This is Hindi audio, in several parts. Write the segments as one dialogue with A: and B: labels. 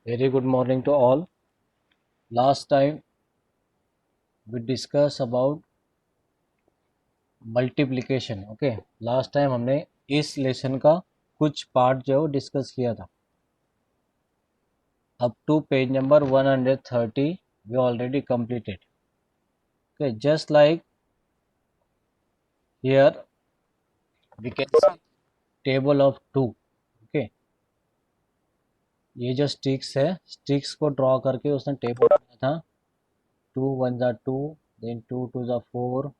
A: Very good morning to all. Last time we discussed about multiplication. Okay, last time हमने इस लेसन का कुछ पार्ट जो है डिस्कस किया था. Up to page number 130 we already completed. Okay, just like here we can see table of 2. Okay, ये जो स्टिक्स है, स्टिक्स को ड्रॉ करके उसने टेबल बनाया था. 2 1 जा 2, then 2 2 जा 4,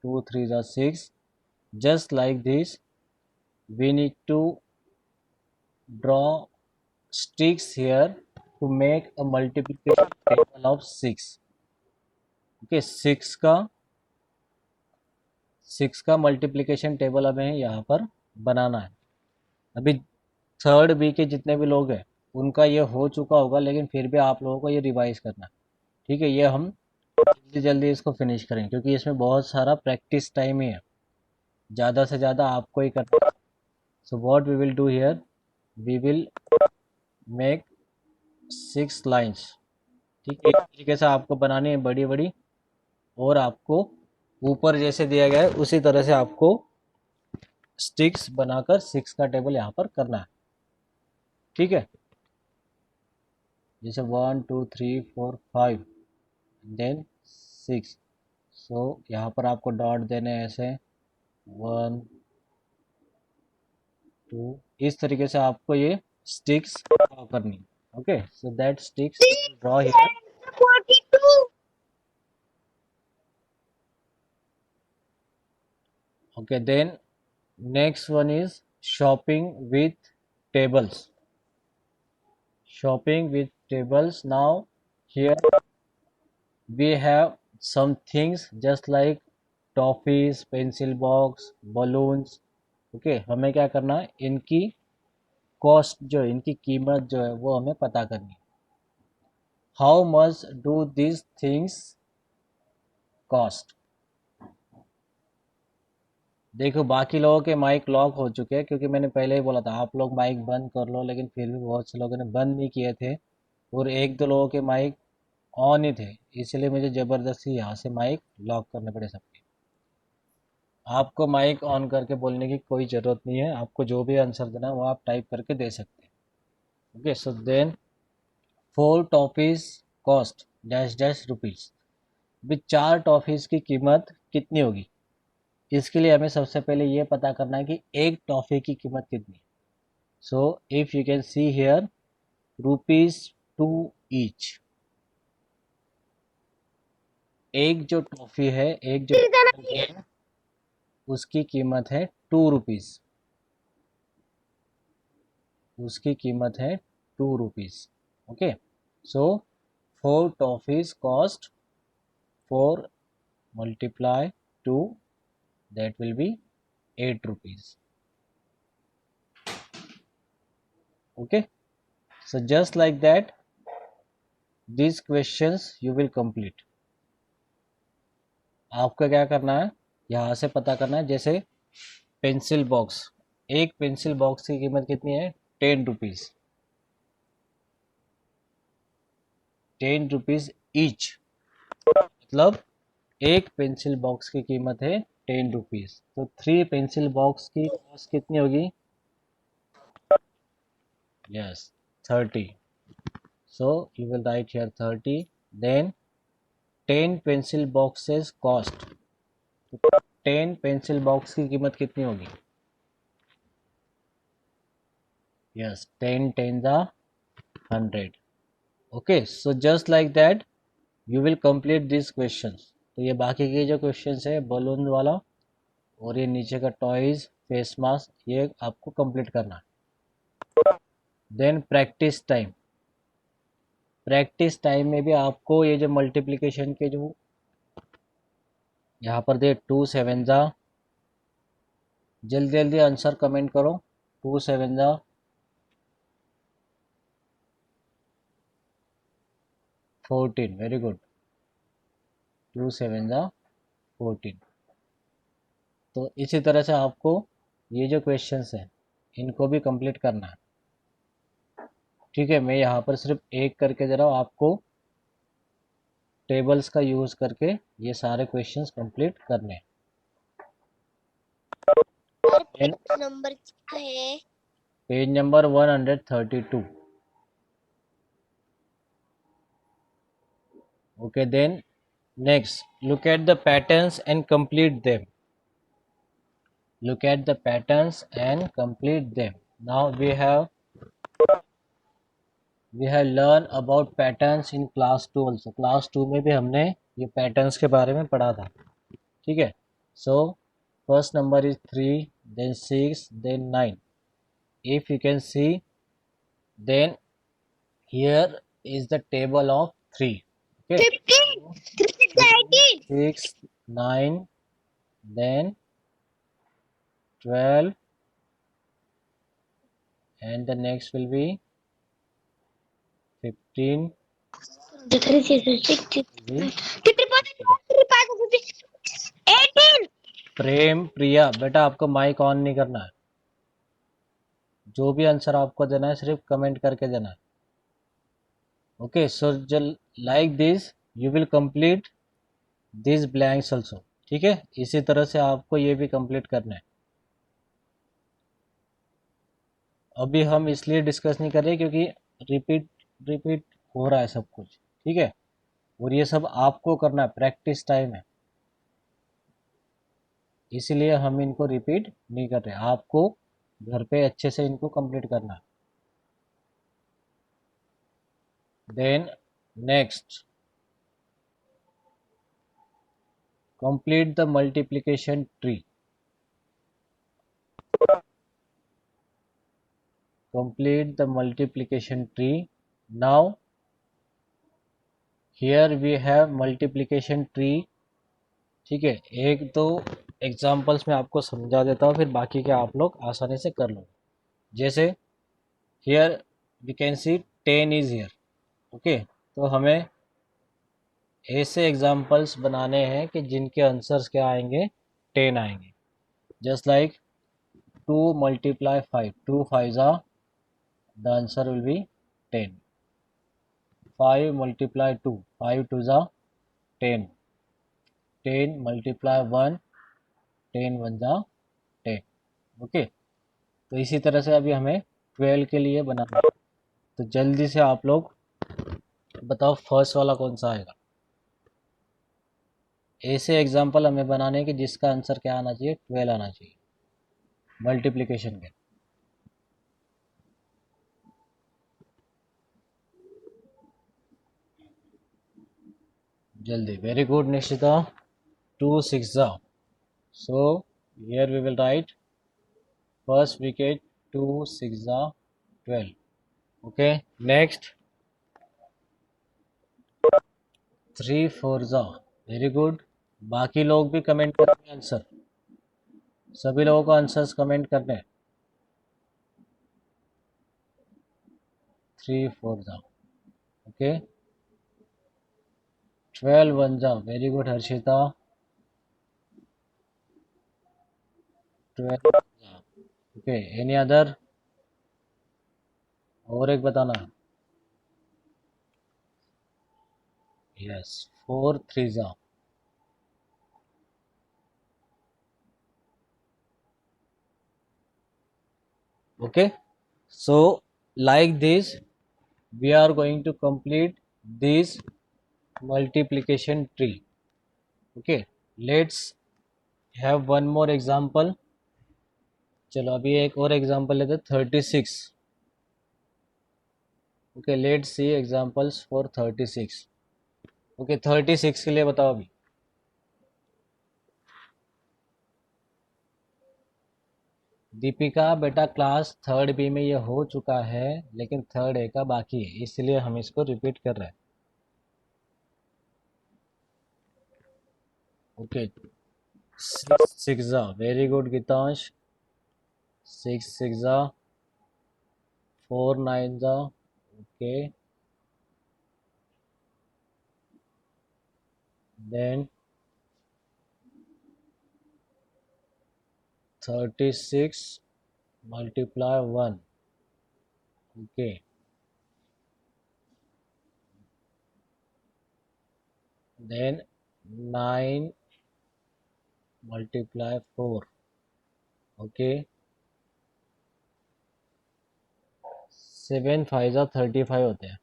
A: 2 3 जा 6. Just like this we need to draw sticks here to make a multiplication table of 6. Okay, 6 का मल्टीप्लिकेशन टेबल हमें यहाँ पर बनाना है. अभी थर्ड बी के जितने भी लोग हैं उनका ये हो चुका होगा, लेकिन फिर भी आप लोगों को ये रिवाइज करना है. ठीक है, ये हम जल्दी जल्दी इसको फिनिश करेंगे क्योंकि इसमें बहुत सारा प्रैक्टिस टाइम ही है. ज़्यादा से ज़्यादा आपको ही करना है. So what we will do here, we will make 6 lines. ठीक है, इस तरीके से आपको बनानी है बड़ी बड़ी, और आपको ऊपर जैसे दिया गया है उसी तरह से आपको स्टिक्स बनाकर 6 का टेबल यहाँ पर करना है. ठीक है, जैसे 1 2 3 4 5 देन 6. सो यहाँ पर आपको डॉट देने हैं ऐसे 1 2. इस तरीके से आपको ये स्टिक्स ड्रॉ करनी. Okay, so that sticks draw here.
B: 42.
A: Okay, then next one is shopping with tables. Shopping with tables. Now here we have some things just like toffees, pencil box, balloons. Okay, हमें क्या करना है, इनकी कॉस्ट जो है, इनकी कीमत जो है वो हमें पता करनी है. How much do this things cost. देखो बाकी लोगों के माइक लॉक हो चुके हैं क्योंकि मैंने पहले ही बोला था आप लोग माइक बंद कर लो, लेकिन फिर भी बहुत से लोगों ने बंद नहीं किए थे और एक दो लोगों के माइक ऑन ही थे, इसलिए मुझे ज़बरदस्ती यहाँ से माइक लॉक करने पड़े सबके. आपको माइक ऑन करके बोलने की कोई ज़रूरत नहीं है, आपको जो भी आंसर देना है वो आप टाइप करके दे सकते हैं. Okay, so then 4 toffees cost dash dash rupees. भी 4 टॉफ़ीज़ की कीमत कितनी होगी. इसके लिए हमें सबसे पहले ये पता करना है कि एक टॉफ़ी की कीमत कितनी है. So if you can see here, rupees 2 each. एक जो टॉफी है, एक जो टॉफी है उसकी कीमत है 2 रुपीज़. उसकी कीमत है 2 rupees. Okay, so 4 toffees cost 4 multiply 2, that will be 8 rupees. Okay, so just like that these questions you will complete. आपको क्या करना है, यहाँ से पता करना है. जैसे पेंसिल बॉक्स, एक पेंसिल बॉक्स की कीमत कितनी है, 10 रुपीज़. 10 रुपीज़ ईच, मतलब एक पेंसिल बॉक्स की कीमत है 10 रुपीज़. तो 3 पेंसिल बॉक्स की कॉस्ट कितनी होगी, yes 30. So you will write here 30. Then 10 pencil boxes cost. 10 pencil box की कीमत कितनी होगी, यस 10 10 ज़ा 100. Okay, so just like that you will complete this questions. तो ये बाकी के जो क्वेश्चंस है बलून वाला और ये नीचे का टॉयज फेस मास्क, ये आपको कंप्लीट करना है. Then practice time. Practice time में भी आपको ये जो मल्टीप्लिकेशन के जो यहाँ पर दे 2 7 ज़ा, जल्दी जल्दी आंसर कमेंट करो. 2 7 ज़ा 14. वेरी गुड, 2 7 ज़ा 14. तो इसी तरह से आपको ये जो क्वेश्चंस हैं इनको भी कंप्लीट करना है. ठीक है, मैं यहाँ पर सिर्फ एक करके दे रहा हूँ आपको, टेबल्स का यूज़ करके ये सारे क्वेश्चंस कंप्लीट करने हैं।
B: और पेज नंबर क्या है?
A: Page number 132। Okay, then next, look at the patterns and complete them. Look at the patterns and complete them. Now we have learned about patterns in class 2 also. Class 2 में भी हमने ये patterns के बारे में पढ़ा था, ठीक है? So first number is 3, then 6, then 9. If you can see, then here is the table of 3. Okay,
B: 15, 3,
A: 3,
B: 18.
A: 6, 9, then 12, and the next will be 15,
B: The 3, 6,
A: will be
B: 18.
A: प्रेम प्रिया। बेटा आपको माइक ऑन नहीं करना है, जो भी आंसर आपको देना है सिर्फ कमेंट करके देना है। Okay, so like this you will complete this blanks also, ठीक है? इसी तरह से आपको ये भी कंप्लीट करना है। अभी हम इसलिए डिस्कस नहीं कर रहे क्योंकि रिपीट रिपीट हो रहा है सब कुछ, ठीक है? और ये सब आपको करना है, प्रैक्टिस टाइम है, इसीलिए हम इनको रिपीट नहीं कर रहे। आपको घर पे अच्छे से इनको कंप्लीट करना है। Then next, complete the multiplication tree. Complete the multiplication tree. Now here we have multiplication tree, ठीक है? एक दो एग्जांपल्स में आपको समझा देता हूँ, फिर बाकी के आप लोग आसानी से कर लो। जैसे here we can see 10 is here. Okay, तो हमें ऐसे एग्जांपल्स बनाने हैं कि जिनके आंसर्स क्या आएंगे, 10 आएंगे। Just like 2 multiply 5, 2 5s are, the answer will be 10. 5 multiply 2, 5 2s are 10. 10 multiply 1, 10 1s are 10. Okay, तो इसी तरह से अभी हमें 12 के लिए बनाना है। तो जल्दी से आप लोग बताओ फर्स्ट वाला कौन सा आएगा। ऐसे एग्जाम्पल हमें बनाने के जिसका आंसर क्या आना चाहिए, 12 आना चाहिए मल्टीप्लिकेशन के। जल्दी, वेरी गुड निश्चिता। 2 6 जा, so here we will write first wicket 2 6 जा 12. okay, next 3 4 जा, वेरी गुड। बाकी लोग भी कमेंट करेंगे आंसर, सभी लोगों को आंसर्स कमेंट करने हैं। 3 4 जा, ओके। 12 1 जा, वेरी गुड हर्षिता। 12 जा, ओके। एनी अदर, और एक बताना। यस, 4 3 जा, okay. So like this we are going to complete this multiplication tree. okay, let's have one more example. चलो अभी एक और एग्जांपल लेते हैं, 36। Okay, let's see examples for 36। Okay, 36 के लिए बताओ अभी। दीपिका बेटा क्लास थर्ड बी में ये हो चुका है, लेकिन थर्ड ए का बाकी है, इसलिए हम इसको रिपीट कर रहे हैं। ओके, 6 जा, वेरी गुड गीतांश। 6 6 जा, 4 9 जा, okay. Then 36 multiply 1, okay. then 9 multiply 4. Okay, 7 5 जा 35 होते हैं.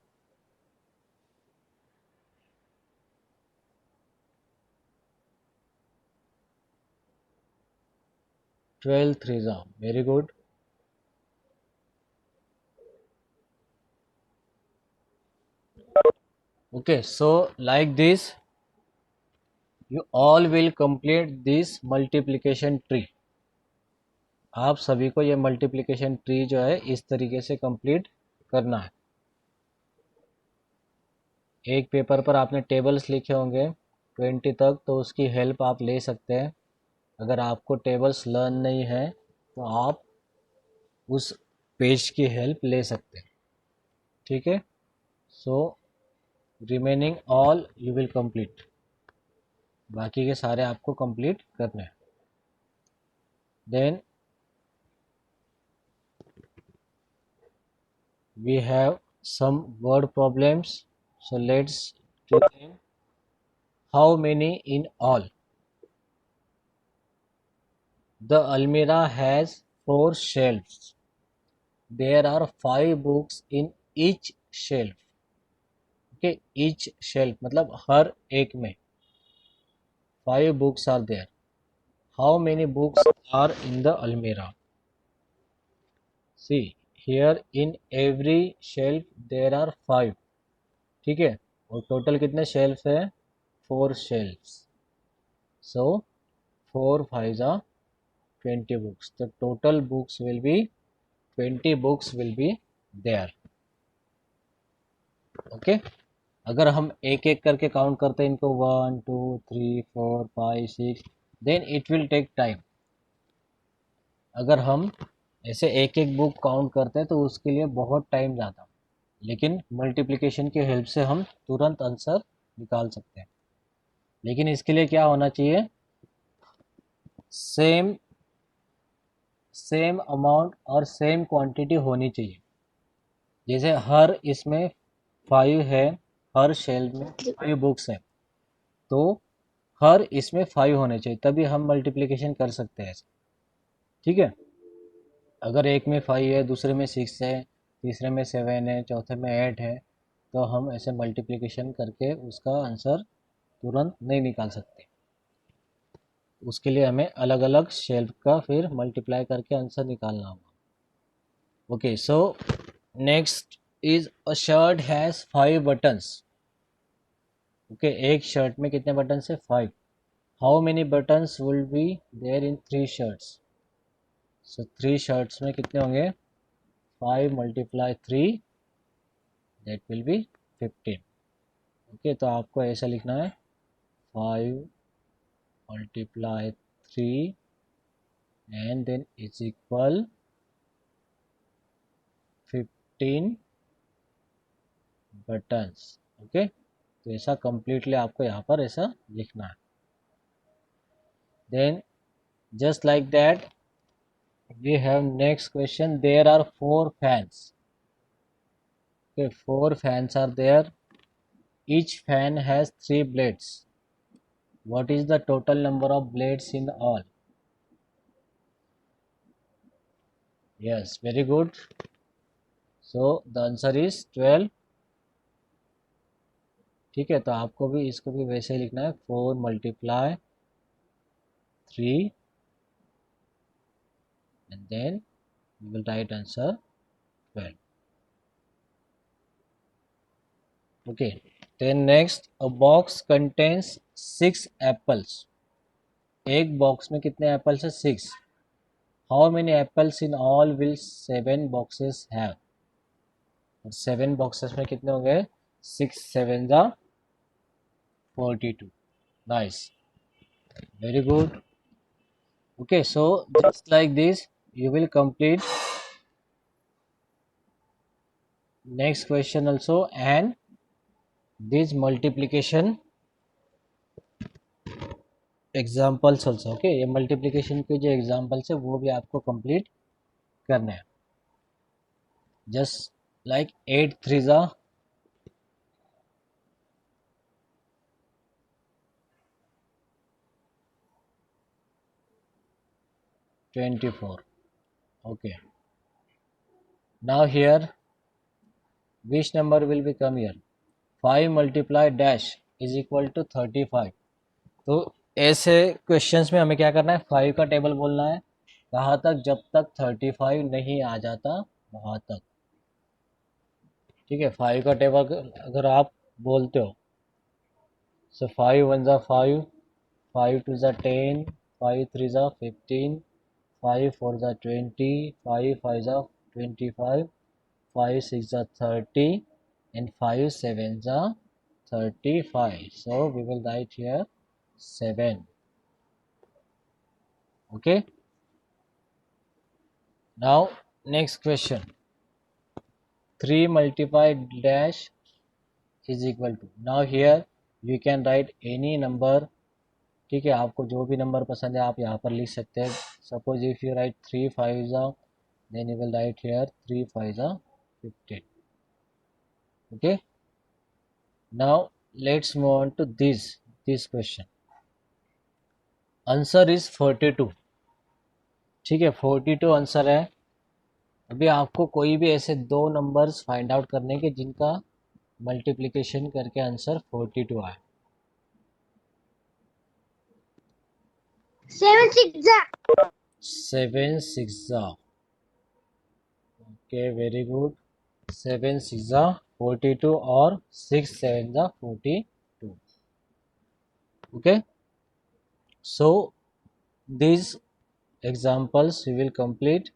A: 12 3 जा. Very good. Okay, so like this you all will complete this multiplication tree. आप सभी को ये मल्टीप्लिकेशन ट्री जो है इस तरीके से कंप्लीट करना है. एक पेपर पर आपने टेबल्स लिखे होंगे 20 तक, तो उसकी हेल्प आप ले सकते हैं. अगर आपको टेबल्स लर्न नहीं है तो आप उस पेज की हेल्प ले सकते हैं. ठीक है. So remaining all you will complete. बाकी के सारे आपको कंप्लीट करने हैं. Then we have some word problems, so let's do them. How many in all? The almirah has 4 shelves. There are 5 books in each shelf. Okay, each shelf मतलब हर एक में 5 books are there. How many books are in the almirah? See, here in every shelf there are 5. ठीक है. और टोटल कितने शेल्फ है? 4 shelves. So 4 5 are 20 books. The total books will be 20 books will be there. Okay. अगर हम एक एक करके काउंट करते हैं इनको 1 2 3 4 5 6, then it will take time. अगर हम ऐसे एक एक बुक काउंट करते हैं तो उसके लिए बहुत टाइम जाता. लेकिन मल्टीप्लिकेशन की हेल्प से हम तुरंत आंसर निकाल सकते हैं. लेकिन इसके लिए क्या होना चाहिए? सेम अमाउंट और सेम क्वांटिटी होनी चाहिए. जैसे हर इसमें 5 है, हर शेल्फ में 5 बुक्स हैं, तो हर इसमें 5 होने चाहिए, तभी हम मल्टीप्लिकेशन कर सकते हैं. ठीक है. अगर एक में 5 है, दूसरे में 6 है, तीसरे में 7 है, चौथे में 8 है, तो हम ऐसे मल्टीप्लिकेशन करके उसका आंसर तुरंत नहीं निकाल सकते. उसके लिए हमें अलग अलग शेल्फ का फिर मल्टीप्लाई करके आंसर निकालना होगा. Okay, so next is a shirt has 5 buttons. Okay, एक शर्ट में कितने बटन है? 5. How many buttons will be there in 3 shirts? So 3 shirts में कितने होंगे? 5 multiply 3, that will be 15. Okay, तो आपको ऐसा लिखना है 5 multiply 3 and then is equal 15 buttons. Okay, तो ऐसा कंप्लीटली आपको यहाँ पर ऐसा लिखना है. Then just like that we have next question. There are 4 fans. Okay, 4 fans are there. Each fan has 3 blades. What is the total number of blades in all? Yes, very good. So the answer is 12. ठीक है, तो आपको भी इसको भी वैसे ही लिखना है 4 multiply 3 and then you will write answer 12. Okay, then next, a box contains 6 apples. एक बॉक्स में कितने एप्पल्स है? 6. How many apples in all will 7 boxes have? 7 boxes में कितने होंगे? 6 7 जा 42. Nice, very good. Okay, so just like this you will complete next question also and this multiplication examples also. okay, ये multiplication के जो examples है वो भी आपको complete करने हैं. just like 8 3 जा 24. Okay. Now here, which number will become here? 5 multiplied dash is equal to 35. तो ऐसे क्वेश्चंस में हमें क्या करना है, 5 का टेबल बोलना है कहाँ तक, जब तक 35 नहीं आ जाता वहाँ तक। ठीक है, 5 का टेबल अगर आप बोलते हो, सो 5 1 ज़ा 5, 5 2 ज़ा 10, 5 3 ज़ा 15, 5 4 ज़ा 20, 5 5 ज़ा 25, 5 6 ज़ा 30, and 5 7 ज़ा 35. So we will write here 7. Okay. Now next question. 3 multiplied dash is equal to. Now here you can write any number. ठीक है, आपको जो भी नंबर पसंद है आप यहाँ पर लिख सकते हैं. सपोज इफ यू राइट 3 5 ज़ा, then you will write here 3 5 ज़ा 15. Okay. Now let's move on to this question. Answer is 42. ठीक है, 42 आंसर है. अभी आपको कोई भी ऐसे दो नंबर्स फाइंड आउट करने के जिनका मल्टीप्लिकेशन करके आंसर 42 आए.
B: 7 6
A: 7 6 ज़ा. Okay, very good. 7 6 ज़ा 42 और 6 7 ज़ा 42. Okay, so these examples we will complete.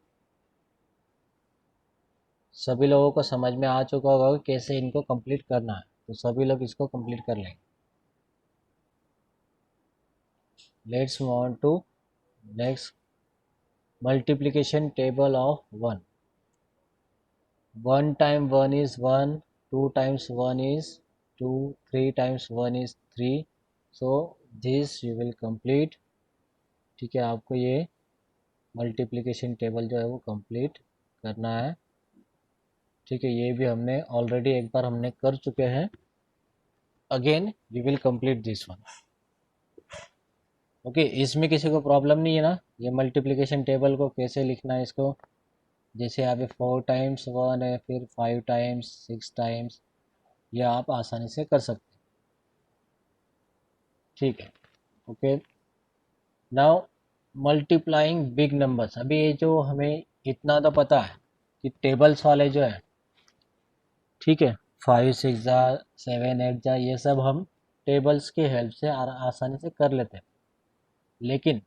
A: सभी लोगों को समझ में आ चुका होगा कि कैसे इनको कंप्लीट करना है, तो सभी लोग इसको कंप्लीट कर लेंगे. Let's move on to next. Multiplication table of 1. 1 time 1 is 1, 2 times 1 is 2, 3 times 1 is 3. So this you will complete. ठीक है, आपको ये मल्टीप्लिकेशन टेबल जो है वो कंप्लीट करना है. ठीक है, ये भी हमने ऑलरेडी एक बार हमने कर चुके हैं. Again we will complete this one. ओके, इसमें किसी को प्रॉब्लम नहीं है ना, ये मल्टीप्लिकेशन टेबल को कैसे लिखना है इसको. जैसे यहाँ पे 4 टाइम्स 1 है, फिर 5 टाइम्स 6 टाइम्स, ये आप आसानी से कर सकते हैं. ठीक है. Okay, now multiplying big numbers. अभी ये जो हमें इतना तो पता है कि टेबल्स वाले जो है, ठीक है, 5 6 जा 7 8 जा, ये सब हम टेबल्स की हेल्प से आसानी से कर लेते हैं. लेकिन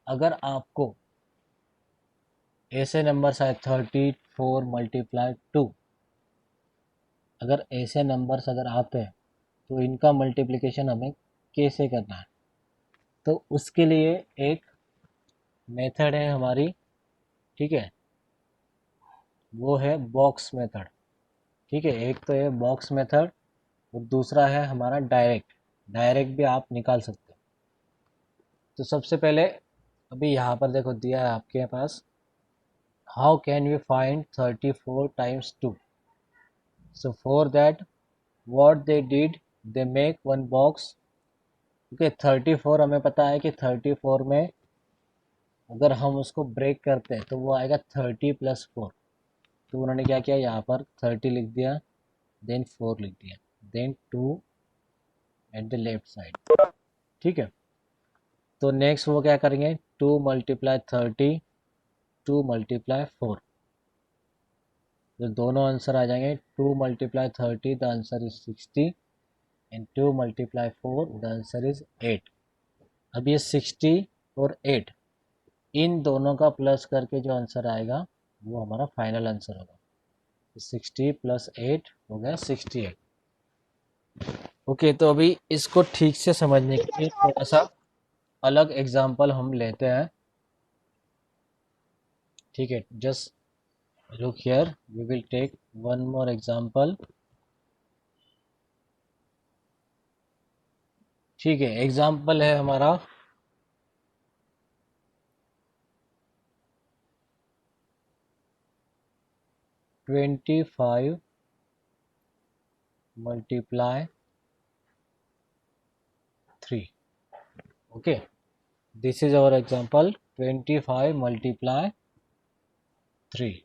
A: अगर आपको ऐसे नंबर्स आए 34 मल्टीप्लाई 2, अगर ऐसे नंबर्स अगर आते हैं तो इनका मल्टीप्लिकेशन हमें कैसे करना है, तो उसके लिए एक मेथड है हमारी. ठीक है, वो है बॉक्स मेथड. ठीक है, एक तो है बॉक्स मेथड और दूसरा है हमारा डायरेक्ट. डायरेक्ट भी आप निकाल सकते हो. तो सबसे पहले अभी यहाँ पर देखो दिया है आपके पास, how can we find 34 times 2. So for that what they did, they make one box. Okay, 34 हमें पता है कि 34 में अगर हम उसको ब्रेक करते हैं तो वो आएगा 30 + 4. तो उन्होंने क्या किया, यहाँ पर 30 लिख दिया, देन 4 लिख दिया, then 2 at the left side. ठीक है, तो नेक्स्ट वो क्या करेंगे, 2 × 30, 2 × 4. तो दोनों आंसर आ जाएंगे. 2 × 30 the answer is 60 and 2 × 4 the answer is 8. अब ये 60 और 8 इन दोनों का प्लस करके जो आंसर आएगा वो हमारा फाइनल आंसर होगा. 60 + 8 हो गया 68. ओके, तो अभी इसको ठीक से समझने के लिए थोड़ा सा अलग एग्जांपल हम लेते हैं. ठीक है, just look here, we will take one more example. ठीक है, एग्जांपल है हमारा 25 × 3. okay, this is our example. 25 multiply 3.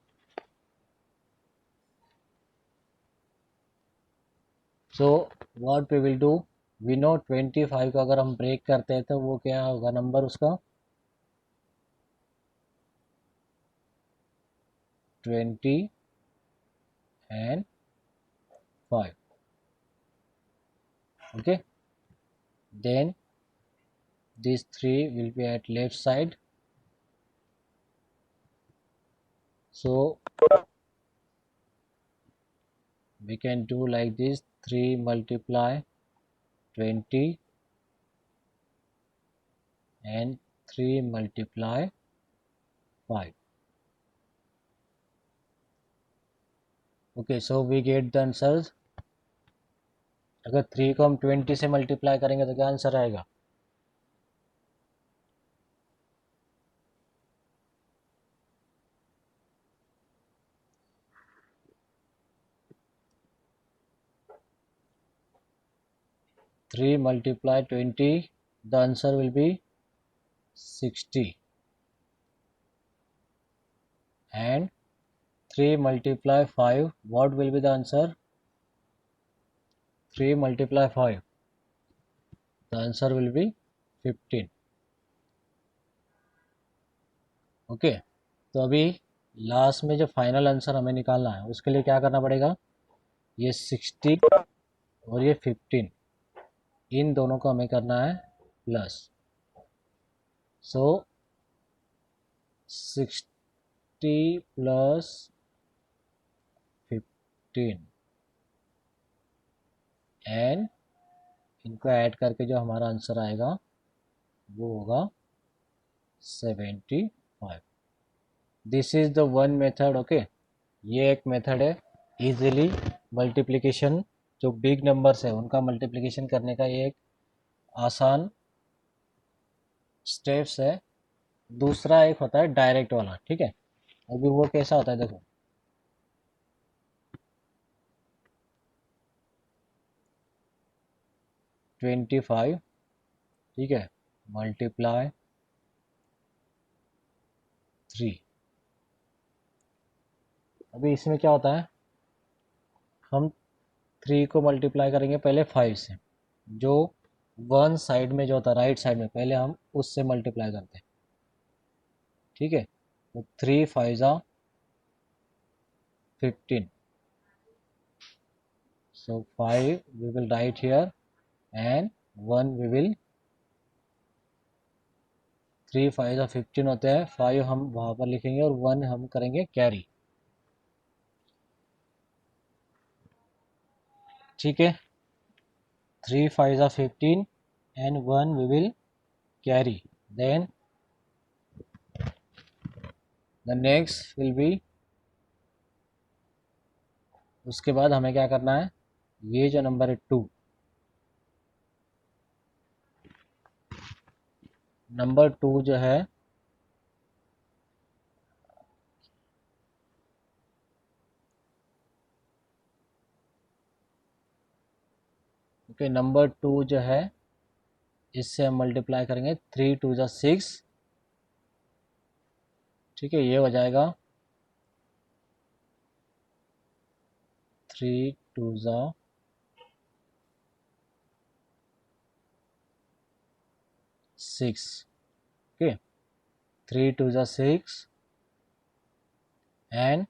A: So what we will do, we know 25 का अगर हम ब्रेक करते हैं तो वो क्या होगा नंबर उसका 20 and 5. Okay, then these 3 will be at left side. So we can do like this, 3 multiply 20 and 3 multiply 5. Okay, so we get the answers. अगर 3 को हम 20 से मल्टीप्लाई करेंगे तो क्या आंसर आएगा 3 multiply 20, the answer will be 60, and 3 multiply 5, what will be the answer 3 multiply 5, the answer will be 15. Okay, तो अभी लास्ट में जो फाइनल आंसर हमें निकालना है उसके लिए क्या करना पड़ेगा, ये 60 और ये 15 इन दोनों को हमें करना है प्लस. सो 60 प्लस 15 एंड इनको ऐड करके जो हमारा आंसर आएगा वो होगा 75. This is the one method. Okay, ये एक मेथड है इजीली मल्टीप्लिकेशन, जो बिग नंबर्स है उनका मल्टीप्लिकेशन करने का ये एक आसान स्टेप्स है. दूसरा एक होता है डायरेक्ट वाला. ठीक है, अभी वो कैसा होता है देखो, ट्वेंटी फाइव, ठीक है, मल्टीप्लाई 3. अभी इसमें क्या होता है, हम 3 को मल्टीप्लाई करेंगे पहले 5 से, जो वन साइड में जो होता है राइट साइड में पहले हम उससे मल्टीप्लाई करते हैं. ठीक है, तो 3 5 जा 15. So 5 we will write here and 1 we will, 3 5 जा 15 होते हैं, 5 हम वहाँ पर लिखेंगे और 1 हम करेंगे कैरी. ठीक है, 3 5 जा 15 and 1 we will carry. Then the next will be, उसके बाद हमें क्या करना है, ये जो नंबर है 2, नंबर 2 जो है ओके, नंबर 2 जो है इससे हम मल्टीप्लाई करेंगे 3 2 जा 6. ठीक है, ये हो जाएगा 3 2 जा 6. ओके, 3 2 जा 6 एंड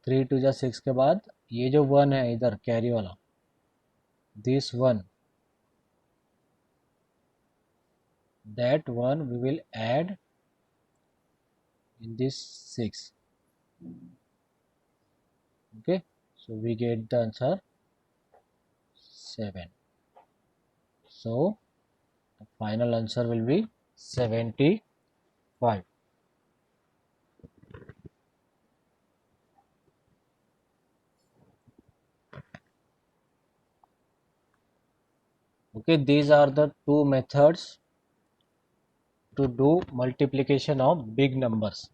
A: 3 2 जा 6 के बाद ये जो 1 है इधर कैरी वाला, this 1, that 1 we will add in this 6. Okay, so we get the answer 7. So the final answer will be 75. Okay, these are the two methods to do multiplication of big numbers.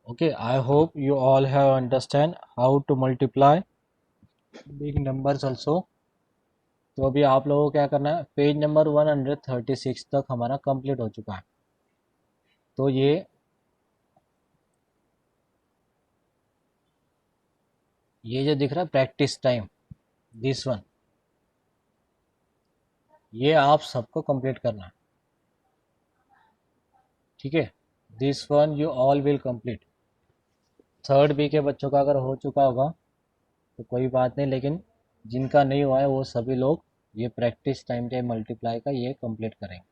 A: Okay, I hope you all have understand how to multiply big numbers also. तो अभी आप लोगों को क्या करना है, पेज नंबर 136 तक हमारा कंप्लीट हो चुका है. तो ये जो दिख रहा है प्रैक्टिस टाइम, दिस वन, ये आप सबको कंप्लीट करना है, ठीक है। This one you all will complete. Third B के बच्चों का अगर हो चुका होगा तो कोई बात नहीं, लेकिन जिनका नहीं हुआ है वो सभी लोग ये प्रैक्टिस टाइम टाइम मल्टीप्लाई का ये कंप्लीट करेंगे।